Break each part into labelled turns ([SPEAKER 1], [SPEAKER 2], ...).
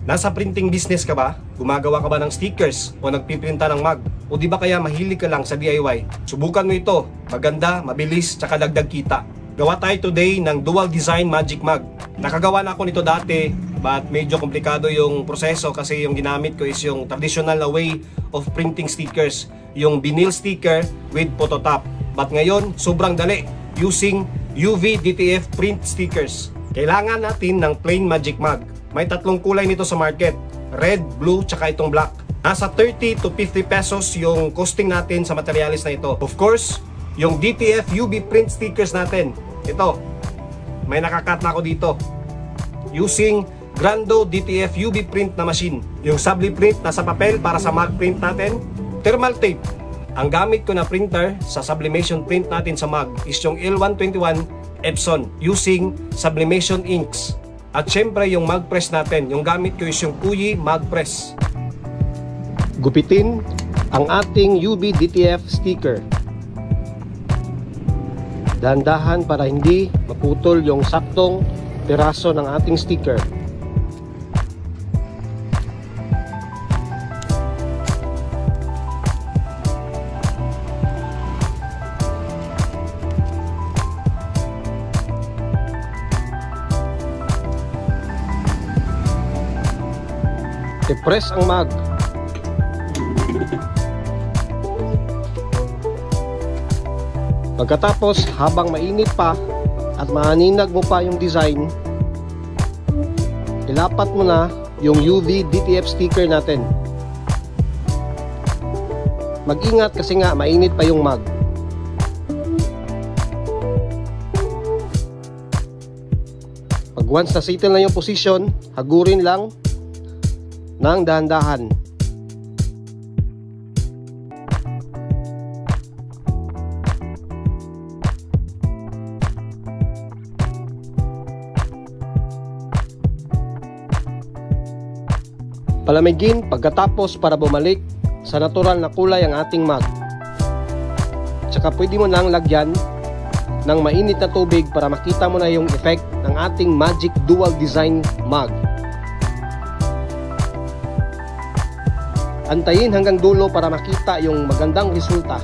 [SPEAKER 1] Nasa printing business ka ba? Gumagawa ka ba ng stickers o nagpiprinta ng mug? O di ba kaya mahilig ka lang sa DIY? Subukan mo ito. Maganda, mabilis, tsaka dagdag kita. Gawa tayo today ng dual design magic mug. Nakagawa na ako nito dati, but medyo komplikado yung proseso kasi yung ginamit ko is yung traditional na way of printing stickers. Yung vinyl sticker with phototop. But ngayon, sobrang dali using UV DTF print stickers. Kailangan natin ng plain magic mug. May tatlong kulay nito sa market, red, blue, tsaka itong black. Nasa 30 to 50 pesos yung costing natin sa materialis na ito. Of course, yung DTF UV print stickers natin, ito, may nakakat na ako dito. Using Grando DTF UV print na machine. Yung Subli print na sa papel para sa mug print natin. Thermal tape. Ang gamit ko na printer sa sublimation print natin sa mug is yung L121 Epson using sublimation inks. At syempre yung mug press natin, yung gamit ko is yung Puyi mug press. Gupitin ang ating UV DTF sticker. Dahan-dahan para hindi maputol yung saktong piraso ng ating sticker. I-press ang mug. Pagkatapos, habang mainit pa at maaninag mo pa yung design, ilapat mo na yung UV DTF sticker natin. Mag-ingat kasi nga mainit pa yung mug. Pag once na settle na yung position, hagurin lang ng dahan-dahan. Palamigin pagkatapos para bumalik sa natural na kulay ang ating mug. Tsaka pwede mo nang lagyan ng mainit na tubig para makita mo na yung effect ng ating magic dual design mug. Antayin hanggang dulo para makita yung magandang resulta.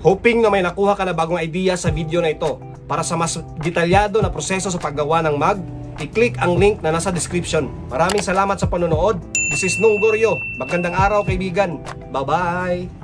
[SPEAKER 1] Hoping na may nakuha ka na bagong idea sa video na ito. Para sa mas detalyado na proseso sa paggawa ng mug, i-click ang link na nasa description. Maraming salamat sa panonood. This is Nung Goryo. Magandang araw kaibigan. Bye-bye!